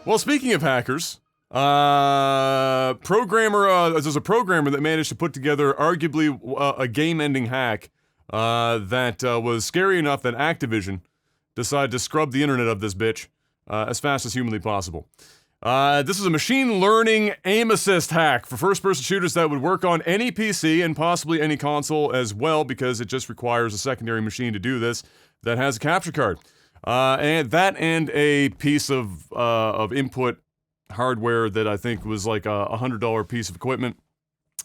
Well, speaking of hackers, there's a programmer that managed to put together arguably a game-ending hack that was scary enough that Activision decided to scrub the internet of this bitch as fast as humanly possible. This is a machine learning aim assist hack for first-person shooters that would work on any PC and possibly any console as well, because it just requires a secondary machine to do this that has a capture card. And a piece of input hardware that I think was like a $100 piece of equipment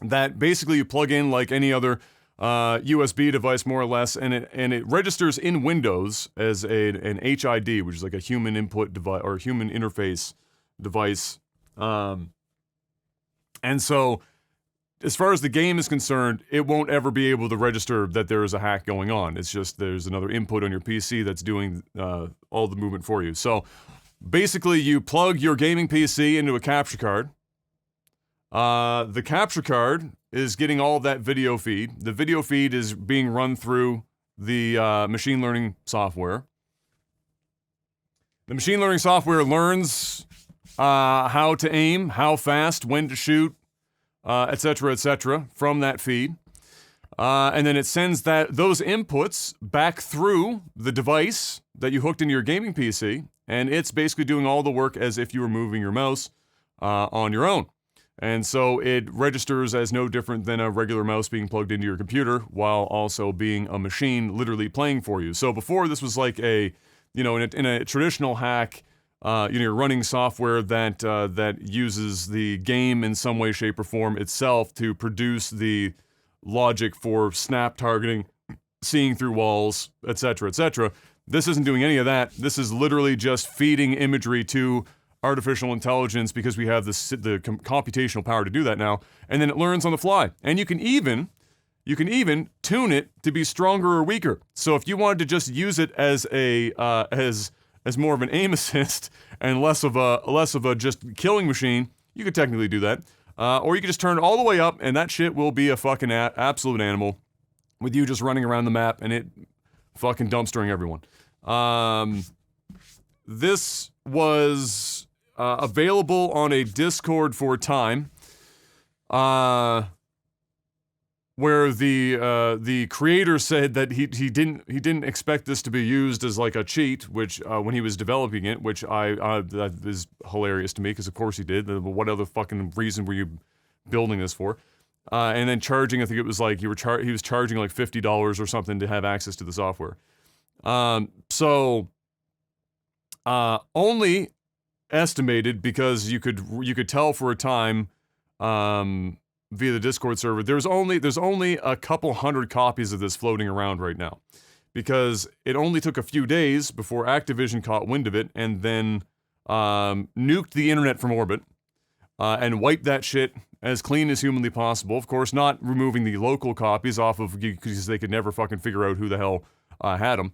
that basically you plug in like any other USB device, more or less, and it registers in Windows as an HID, which is like a human input device or human interface device. And so, as far as the game is concerned, it won't ever be able to register that there is a hack going on. It's just there's another input on your PC that's doing all the movement for you. So basically, you plug your gaming PC into a capture card. The capture card is getting all of that video feed. The video feed is being run through the machine learning software. The machine learning software learns how to aim, how fast, when to shoot, etc., from that feed. And then it sends those inputs back through the device that you hooked into your gaming PC, and it's basically doing all the work as if you were moving your mouse on your own. And so it registers as no different than a regular mouse being plugged into your computer, while also being a machine literally playing for you. So before, this was like in a traditional hack, you're running software that uses the game in some way, shape, or form itself to produce the logic for snap targeting, seeing through walls, etc. This isn't doing any of that. This is literally just feeding imagery to artificial intelligence because we have the computational power to do that now, and then it learns on the fly. And you can even tune it to be stronger or weaker. So if you wanted to just use it as as more of an aim assist and less of a just killing machine, you could technically do that. Or you could just turn it all the way up, and that shit will be a fucking absolute animal, with you just running around the map and it fucking dumpstering everyone. This was available on a Discord for a time, where the creator said that he didn't expect this to be used as like a cheat, which when he was developing it, which that is hilarious to me, because of course he did. What other fucking reason were you building this for? And then charging, I think it was like he was charging like $50 or something to have access to the software. Only estimated, because you could tell for a time via the Discord server, there's only a couple hundred copies of this floating around right now, because it only took a few days before Activision caught wind of it and then nuked the internet from orbit and wiped that shit as clean as humanly possible. Of course, not removing the local copies off of, because they could never fucking figure out who the hell had them.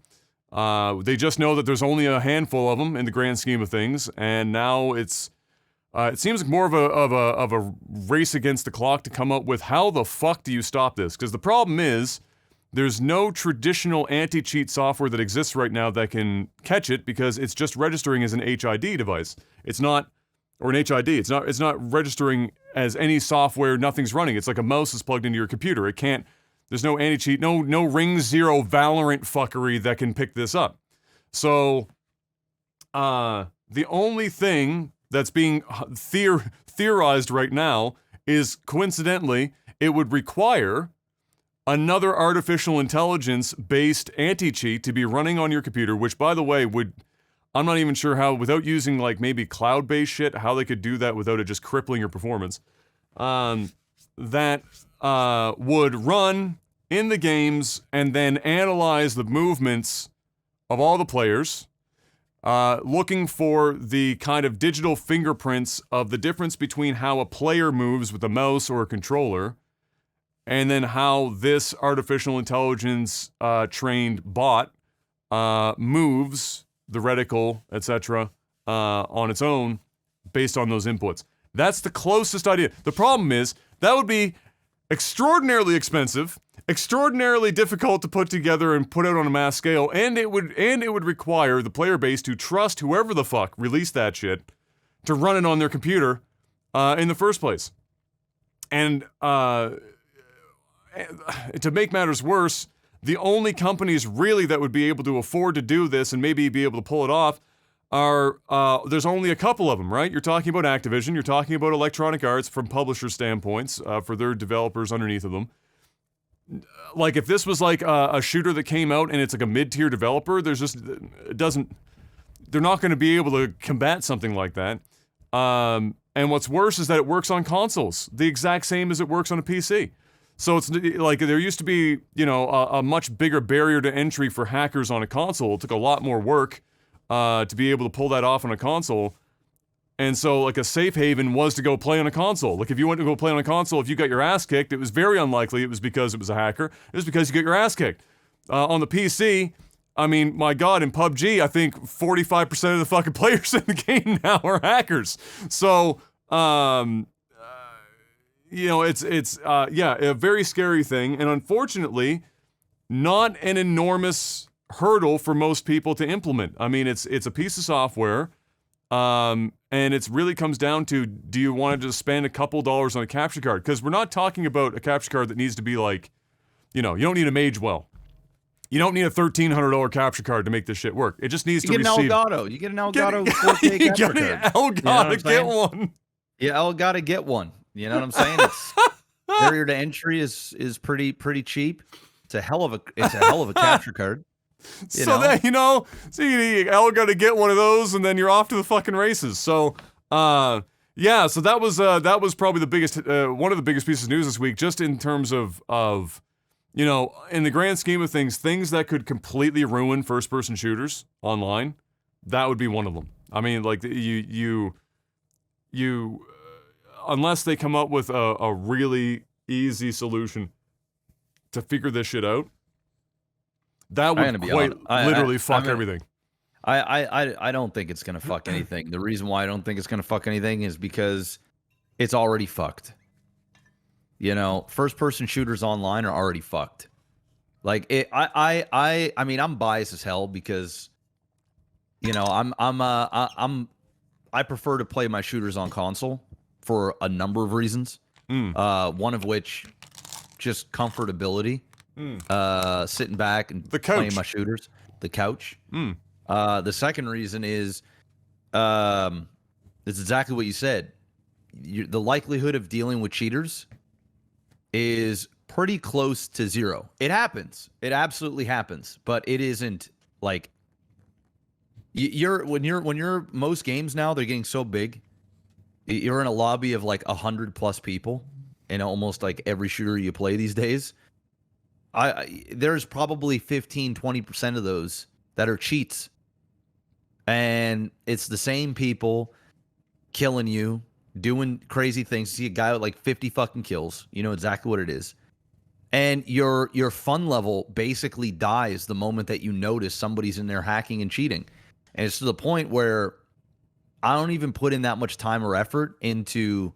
They just know that there's only a handful of them in the grand scheme of things, and now it seems like more of a race against the clock to come up with how the fuck do you stop this? Because the problem is, there's no traditional anti-cheat software that exists right now that can catch it, because it's just registering as an HID device. It's not registering as any software. Nothing's running. It's like a mouse is plugged into your computer. It can't. There's no anti-cheat, no Ring Zero Valorant fuckery that can pick this up. So, the only thing that's being theorized right now is, coincidentally, it would require another artificial intelligence-based anti-cheat to be running on your computer, which, by the way, I'm not even sure how, without using, like, maybe cloud-based shit, how they could do that without it just crippling your performance. That would run in the games and then analyze the movements of all the players, looking for the kind of digital fingerprints of the difference between how a player moves with a mouse or a controller, and then how this artificial intelligence trained bot moves the reticle, etc., on its own based on those inputs. That's the closest idea. The problem is, that would be extraordinarily expensive, extraordinarily difficult to put together and put out on a mass scale, and it would require the player base to trust whoever the fuck released that shit to run it on their computer in the first place. And to make matters worse, the only companies really that would be able to afford to do this and maybe be able to pull it off are, there's only a couple of them, right? You're talking about Activision, you're talking about Electronic Arts from publisher standpoints for their developers underneath of them. Like, if this was like a shooter that came out and it's like a mid-tier developer, they're not going to be able to combat something like that. And what's worse is that it works on consoles, the exact same as it works on a PC. So it's like there used to be, a much bigger barrier to entry for hackers on a console. It took a lot more work to be able to pull that off on a console. And so, like, a safe haven was to go play on a console. Like, if you went to go play on a console, if you got your ass kicked, it was very unlikely it was because it was a hacker. It was because you got your ass kicked. On the PC, I mean, my God, in PUBG, I think 45% of the fucking players in the game now are hackers. So, it's a very scary thing. And unfortunately, not an enormous hurdle for most people to implement. I mean, it's a piece of software. And it really comes down to, do you want to just spend a couple dollars on a capture card? Because we're not talking about a capture card that needs to be like, you don't need a Magewell. You don't need a $1,300 capture card to make this shit work. It just needs to receive. You get an Elgato. You get an Elgato 4K capture card. Elgato, get one. Yeah, Elgato, get one. You know what I'm saying? It's barrier to entry is pretty cheap. It's a hell of a capture card. You Elgato to get one of those, and then you're off to the fucking races. So, so that was probably the biggest, one of the biggest pieces of news this week, just in terms of in the grand scheme of things that could completely ruin first-person shooters online. That would be one of them. I mean, like, you unless they come up with a really easy solution to figure this shit out, that would literally fuck everything. I don't think it's gonna fuck anything. The reason why I don't think it's gonna fuck anything is because it's already fucked. First person shooters online are already fucked. Like I mean, I'm biased as hell because I prefer to play my shooters on console for a number of reasons. One of which, just comfortability. Sitting back and playing my shooters. The couch. The second reason is, it's exactly what you said. The likelihood of dealing with cheaters is pretty close to zero. It happens. It absolutely happens. But it isn't like when most games now, they're getting so big. You're in a lobby of like 100+ people in almost like every shooter you play these days. There's probably 15-20% of those that are cheats, and it's the same people killing you, doing crazy things. See a guy with like 50 fucking kills, you know exactly what it is, and your fun level basically dies the moment that you notice somebody's in there hacking and cheating, and it's to the point where I don't even put in that much time or effort into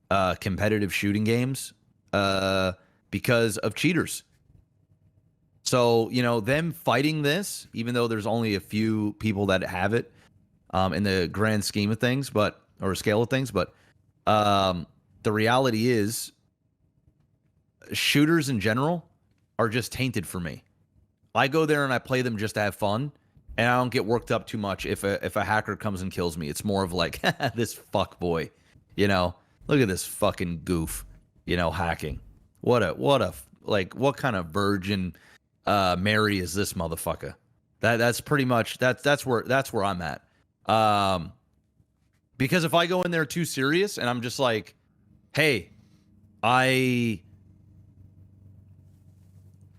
competitive shooting games because of cheaters. So, them fighting this, even though there's only a few people that have it in the grand scheme of things, or scale of things, but the reality is shooters in general are just tainted for me. I go there and I play them just to have fun, and I don't get worked up too much if a hacker comes and kills me. It's more of like, this fuck boy, look at this fucking goof, hacking. What kind of virgin Mary is this motherfucker? That's pretty much that's where I'm at. Because if I go in there too serious and I'm just like, hey,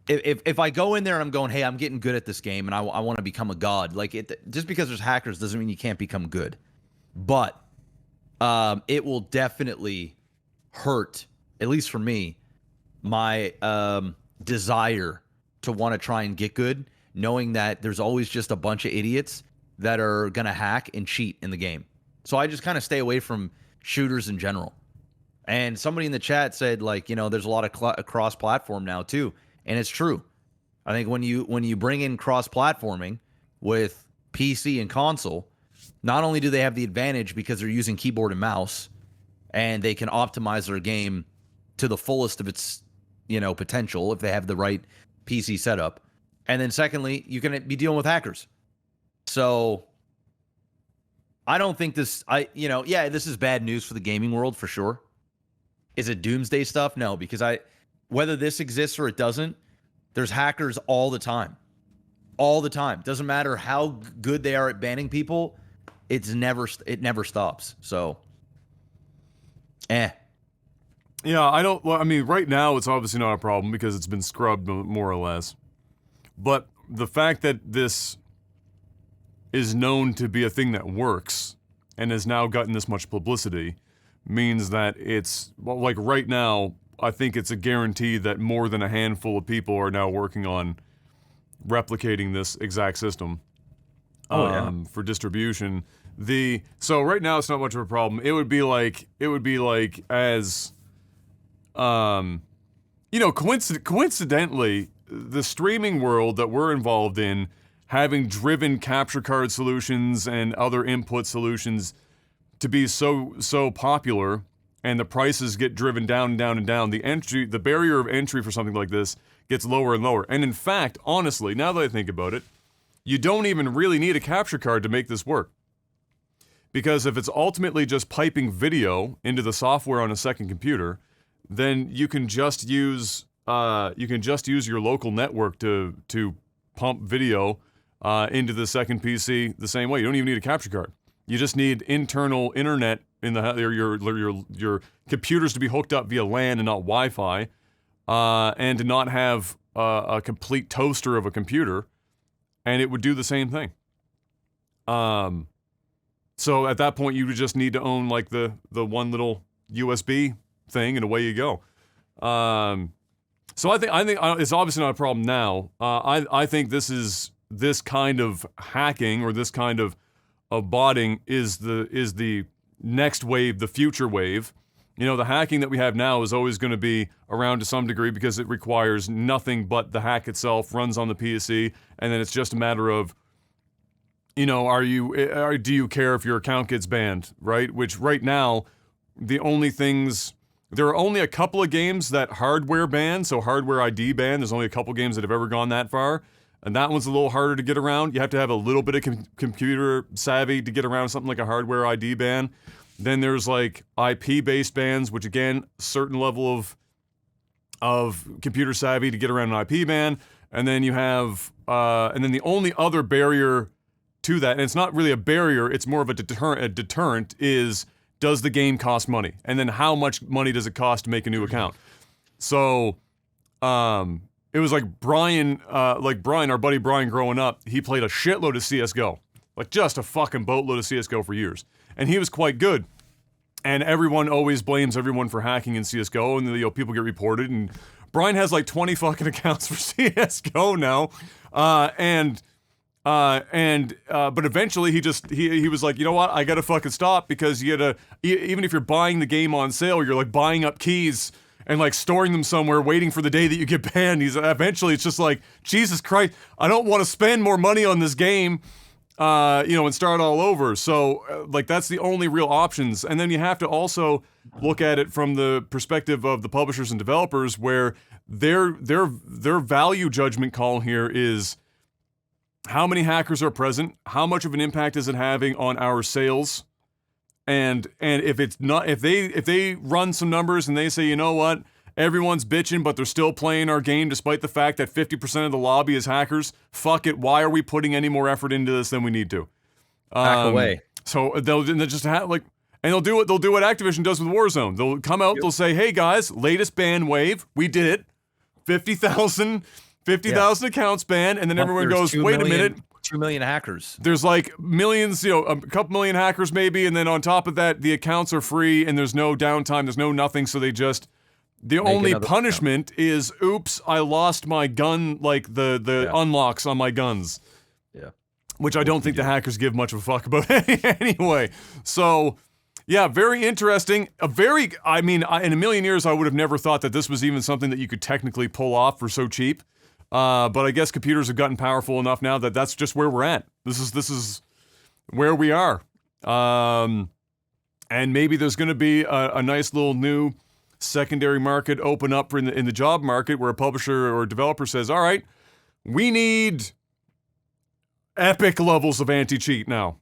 if I go in there and I'm going, hey, I'm getting good at this game and I want to become a god, like just because there's hackers doesn't mean you can't become good. But it will definitely hurt, at least for me, my desire to want to try and get good, knowing that there's always just a bunch of idiots that are going to hack and cheat in the game. So I just kind of stay away from shooters in general. And somebody in the chat said, like, there's a lot of cross-platform now too. And it's true. I think when you bring in cross-platforming with PC and console, not only do they have the advantage because they're using keyboard and mouse, and they can optimize their game to the fullest of its, potential if they have the right PC setup. And then secondly, you can be dealing with hackers. So I don't think this, this is bad news for the gaming world for sure. Is it doomsday stuff? No, because whether this exists or it doesn't, there's hackers all the time. All the time. Doesn't matter how good they are at banning people. It never stops. So, Yeah, right now it's obviously not a problem because it's been scrubbed more or less. But the fact that this is known to be a thing that works and has now gotten this much publicity means that it's, like right now, I think it's a guarantee that more than a handful of people are now working on replicating this exact system for distribution. So right now it's not much of a problem. It would be like as coincidentally, the streaming world that we're involved in, having driven capture card solutions and other input solutions to be so popular, and the prices get driven down and down and down, the barrier of entry for something like this gets lower and lower. And in fact, honestly, now that I think about it, you don't even really need a capture card to make this work. Because if it's ultimately just piping video into the software on a second computer, then you can just use your local network to pump video into the second PC the same way. You don't even need a capture card. You just need internal internet in your computers to be hooked up via LAN and not Wi-Fi, and to not have a complete toaster of a computer, and it would do the same thing. So at that point, you would just need to own like the one little USB thing, and away you go. So I think it's obviously not a problem now. I think this kind of hacking or this kind of botting is the next wave, the future wave. The hacking that we have now is always going to be around to some degree because it requires nothing but the hack itself, runs on the PC, and then it's just a matter of, do you care if your account gets banned, right? Which right now, there are only a couple of games that hardware ban, so hardware ID ban. There's only a couple games that have ever gone that far, and that one's a little harder to get around. You have to have a little bit of computer savvy to get around something like a hardware ID ban. Then there's like IP-based bans, which again, certain level of computer savvy to get around an IP ban. And then you have, and then the only other barrier to that, and it's not really a barrier, it's more of a deterrent, is does the game cost money? And then how much money does it cost to make a new account? So, it was like Brian, our buddy Brian growing up, he played a shitload of CSGO. Like just a fucking boatload of CSGO for years. And he was quite good. And everyone always blames everyone for hacking in CSGO, and people get reported, and Brian has like 20 fucking accounts for CSGO now. But eventually he was like, you know what, I gotta fucking stop, because even if you're buying the game on sale, you're like buying up keys and like storing them somewhere waiting for the day that you get banned. Eventually it's just like, Jesus Christ, I don't want to spend more money on this game, and start all over. So like that's the only real options. And then you have to also look at it from the perspective of the publishers and developers, where their value judgment call here is, how many hackers are present? How much of an impact is it having on our sales? And if they run some numbers and they say, you know what, everyone's bitching, but they're still playing our game despite the fact that 50% of the lobby is hackers. Fuck it. Why are we putting any more effort into this than we need to? Hack away. So they'll just and they'll do what Activision does with Warzone. They'll come out. Yep. They'll say, hey guys, latest ban wave. We did it. 50,000 accounts banned, and then everyone goes, wait a minute. 2 million hackers. There's like millions, a couple million hackers maybe, and then on top of that, the accounts are free, and there's no downtime, there's no nothing, so they just, the only punishment is, oops, I lost my gun, like the unlocks on my guns. Yeah. Which I don't think the hackers give much of a fuck about anyway. So, yeah, very interesting. In a million years, I would have never thought that this was even something that you could technically pull off for so cheap. But I guess computers have gotten powerful enough now that that's just where we're at. where we are. And maybe there's going to be a nice little new secondary market open up in the job market where a publisher or developer says, all right, we need epic levels of anti-cheat now.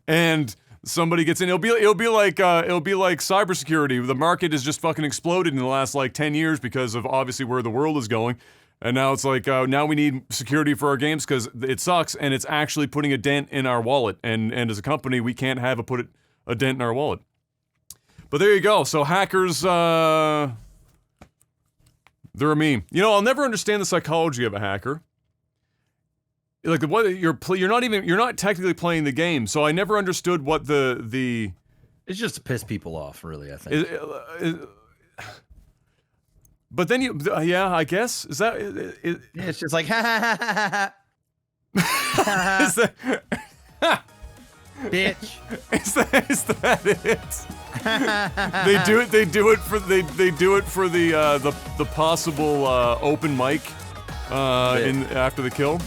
And somebody gets in. It'll be like cybersecurity. The market has just fucking exploded in the last like 10 years because of obviously where the world is going. And now it's like, now we need security for our games because it sucks and it's actually putting a dent in our wallet. And as a company, we can't have put a dent in our wallet. But there you go. So hackers, they're a meme. You know, I'll never understand the psychology of a hacker. Like what you're not technically playing the game. So I never understood what the. It's just to piss people off, really. I think. But then yeah, I guess is that. Yeah, it's just like ha ha ha ha ha. Is that, bitch. Is that it? They do it for the possible open mic after the kill.